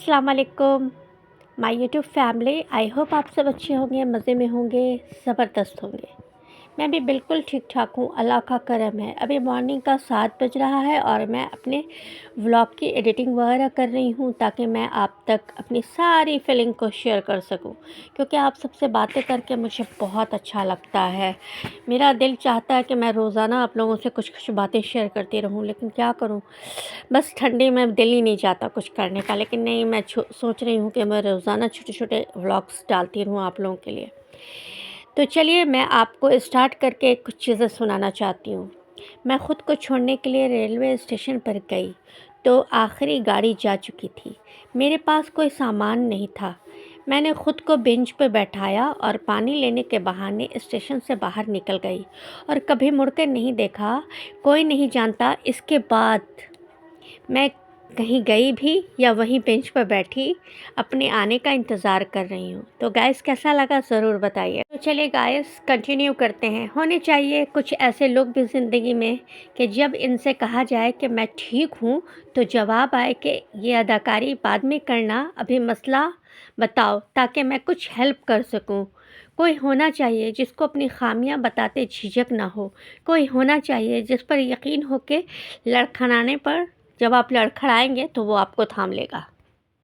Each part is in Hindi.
अस्सलाम वालेकुम my YouTube family. I hope आप सब अच्छे होंगे, मज़े में होंगे, ज़बरदस्त होंगे। मैं भी बिल्कुल ठीक ठाक हूँ, अल्लाह का करम है। अभी मॉर्निंग का 7 बज रहा है और मैं अपने व्लॉग की एडिटिंग वगैरह कर रही हूँ ताकि मैं आप तक अपनी सारी फीलिंग को शेयर कर सकूँ, क्योंकि आप सबसे बातें करके मुझे बहुत अच्छा लगता है। मेरा दिल चाहता है कि मैं रोज़ाना आप लोगों से कुछ कुछ बातें शेयर करती रहूँ, लेकिन क्या करूँ, बस ठंडी में दिल ही नहीं चाहता कुछ करने का। लेकिन नहीं, मैं सोच रही हूँ कि मैं रोज़ाना छोटे छोटे व्लॉग्स डालती रहूँ आप लोगों के लिए। तो चलिए मैं आपको स्टार्ट करके कुछ चीज़ें सुनाना चाहती हूँ। मैं ख़ुद को छोड़ने के लिए रेलवे स्टेशन पर गई तो आखिरी गाड़ी जा चुकी थी। मेरे पास कोई सामान नहीं था। मैंने ख़ुद को बेंच पर बैठाया और पानी लेने के बहाने स्टेशन से बाहर निकल गई और कभी मुड़कर नहीं देखा। कोई नहीं जानता इसके बाद मैं कहीं गई भी या वहीं बेंच पर बैठी अपने आने का इंतज़ार कर रही हूँ। तो गाइस कैसा लगा ज़रूर बताइए। तो चलिए गाइस कंटिन्यू करते हैं। होने चाहिए कुछ ऐसे लोग भी ज़िंदगी में कि जब इनसे कहा जाए कि मैं ठीक हूँ तो जवाब आए कि ये अदाकारी बाद में करना, अभी मसला बताओ ताकि मैं कुछ हेल्प कर सकूँ। कोई होना चाहिए जिसको अपनी खामियां बताते झिझक ना हो। कोई होना चाहिए जिस पर यकीन हो के लड़खड़ाने पर जब आप लड़खड़ाएंगे तो वो आपको थाम लेगा।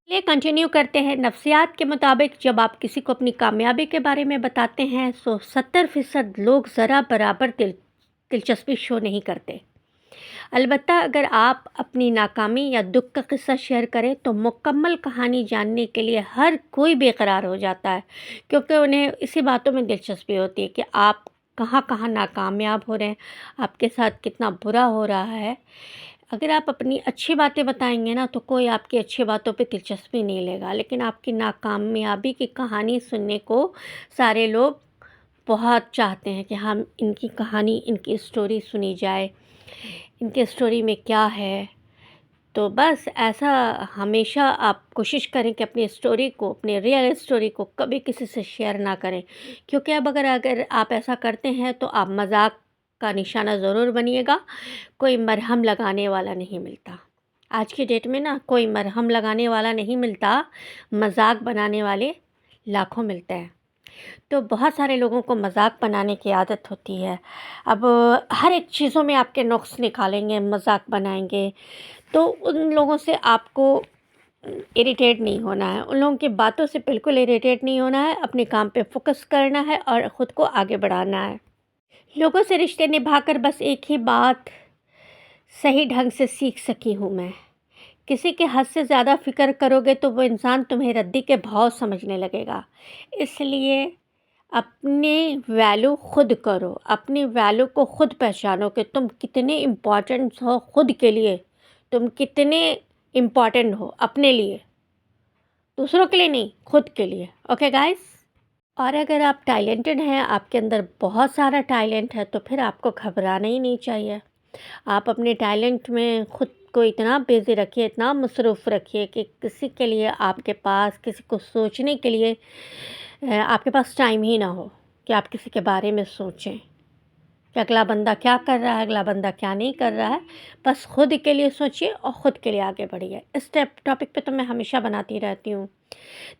चलिए कंटिन्यू करते हैं। नफ्सियात के मुताबिक जब आप किसी को अपनी कामयाबी के बारे में बताते हैं तो 70% लोग ज़रा बराबर दिलचस्पी शो नहीं करते। अलबत्ता अगर आप अपनी नाकामी या दुख का किस्सा शेयर करें तो मुकम्मल कहानी जानने के लिए हर कोई बेकरार हो जाता है, क्योंकि उन्हें इसी बातों में दिलचस्पी होती है कि आप कहाँ कहाँ नाकामयाब हो रहे हैं, आपके साथ कितना बुरा हो रहा है। अगर आप अपनी अच्छी बातें बताएंगे ना तो कोई आपकी अच्छी बातों पे दिलचस्पी नहीं लेगा, लेकिन आपकी नाकामयाबी की कहानी सुनने को सारे लोग बहुत चाहते हैं कि हम इनकी कहानी, इनकी स्टोरी सुनी जाए, इनके स्टोरी में क्या है। तो बस ऐसा हमेशा आप कोशिश करें कि अपनी स्टोरी को, अपनी रियल स्टोरी को कभी किसी से शेयर ना करें, क्योंकि अब अगर आप ऐसा करते हैं तो आप मजाक का निशाना ज़रूर बनिएगा। कोई मरहम लगाने वाला नहीं मिलता। आज की डेट में ना कोई मरहम लगाने वाला नहीं मिलता, मजाक बनाने वाले लाखों मिलते हैं। तो बहुत सारे लोगों को मजाक बनाने की आदत होती है। अब हर एक चीज़ों में आपके नुक्स निकालेंगे, मजाक बनाएंगे, तो उन लोगों से आपको इरिटेट नहीं होना है, उन लोगों की बातों से बिल्कुल इरिटेट नहीं होना है। अपने काम पे फोकस करना है और ख़ुद को आगे बढ़ाना है। लोगों से रिश्ते निभाकर बस एक ही बात सही ढंग से सीख सकी हूँ मैं। किसी के हद से ज़्यादा फ़िक्र करोगे तो वो इंसान तुम्हें रद्दी के भाव समझने लगेगा। इसलिए अपने वैल्यू खुद करो, अपनी वैल्यू को खुद पहचानो कि तुम कितने इम्पॉर्टेंट हो खुद के लिए, तुम कितने इम्पॉर्टेंट हो अपने लिए, दूसरों के लिए नहीं, खुद के लिए। Okay guys. और अगर आप टैलेंटेड हैं, आपके अंदर बहुत सारा टैलेंट है, तो फिर आपको घबराना ही नहीं चाहिए। आप अपने टैलेंट में खुद को इतना बिज़ी रखिए, इतना मसरूफ़ रखिए कि किसी के लिए आपके पास, किसी को सोचने के लिए आपके पास टाइम ही ना हो कि आप किसी के बारे में सोचें कि अगला बंदा क्या कर रहा है, अगला बंदा क्या नहीं कर रहा है। बस खुद के लिए सोचिए और ख़ुद के लिए आगे बढ़िए। इस टॉपिक पे तो मैं हमेशा बनाती रहती हूँ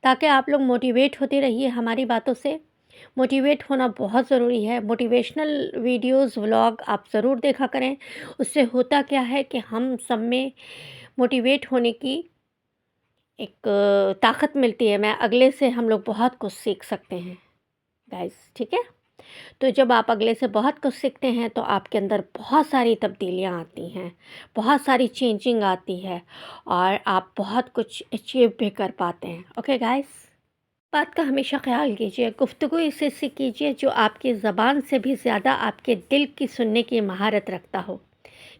ताकि आप लोग मोटिवेट होते रहिए हमारी बातों से। मोटिवेट होना बहुत ज़रूरी है। मोटिवेशनल वीडियोस, व्लॉग आप ज़रूर देखा करें। उससे होता क्या है कि हम सब में मोटिवेट होने की एक ताकत मिलती है। मैं अगले से हम लोग बहुत कुछ सीख सकते हैं गाइस, ठीक है। तो जब आप अगले से बहुत कुछ सीखते हैं तो आपके अंदर बहुत सारी तब्दीलियाँ आती हैं, बहुत सारी चेंजिंग आती है और आप बहुत कुछ अचीव भी कर पाते हैं। ओके गाइस, बात का हमेशा ख्याल कीजिए। गुफ्तगू इससे कीजिए जो आपकी ज़बान से भी ज़्यादा आपके दिल की सुनने की महारत रखता हो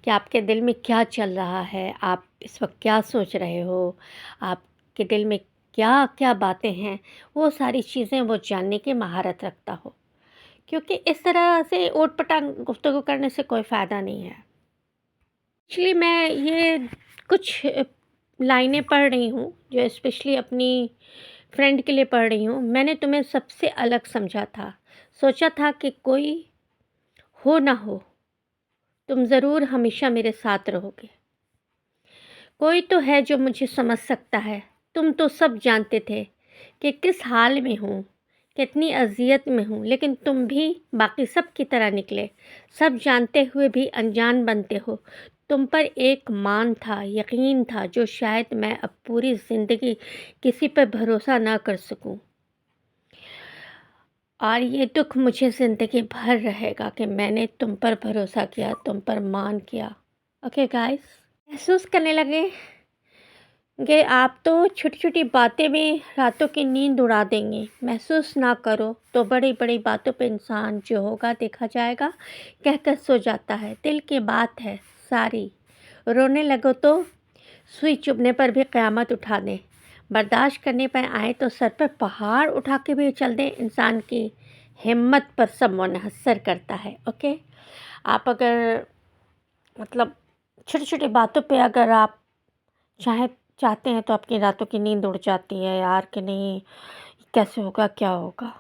कि आपके दिल में क्या चल रहा है, आप इस वक्त क्या सोच रहे हो, आपके दिल में क्या क्या बातें हैं, वो सारी चीज़ें वो जानने की महारत रखता हो। क्योंकि इस तरह से ऊट-पटांग गुफ्तगू करने से कोई फ़ायदा नहीं है। एक्चुअली मैं ये कुछ लाइनें पढ़ रही हूँ जो स्पेशली अपनी फ्रेंड के लिए पढ़ रही हूँ। मैंने तुम्हें सबसे अलग समझा था, सोचा था कि कोई हो ना हो, तुम ज़रूर हमेशा मेरे साथ रहोगे। कोई तो है जो मुझे समझ सकता है, तुम तो सब जानते थे कि किस हाल में हूँ, कितनी अज़ियत में हूँ, लेकिन तुम भी बाकी सब की तरह निकले। सब जानते हुए भी अनजान बनते हो। तुम पर एक मान था, यकीन था, जो शायद मैं अब पूरी ज़िंदगी किसी पर भरोसा ना कर सकूँ। और ये दुःख मुझे ज़िंदगी भर रहेगा कि मैंने तुम पर भरोसा किया, तुम पर मान किया। ओके गाइस, महसूस करने लगे कि आप तो छोटी-छोटी बातें में रातों की नींद उड़ा देंगे। महसूस ना करो तो बड़ी-बड़ी बातों पे इंसान जो होगा देखा जाएगा, कहकर सो जाता है। दिल की बात है सारी। रोने लगो तो सुई चुभने पर भी क़यामत उठा दें। बर्दाश्त करने पर आए तो सर पर पहाड़ उठा के भी चल दें। इंसान की हिम्मत पर सब मुनहसर करता है। ओके, आप अगर मतलब छोटी-छोटी बातों पे अगर आप चाहते हैं तो आपकी रातों की नींद उड़ जाती है यार कि नहीं, कैसे होगा, क्या होगा।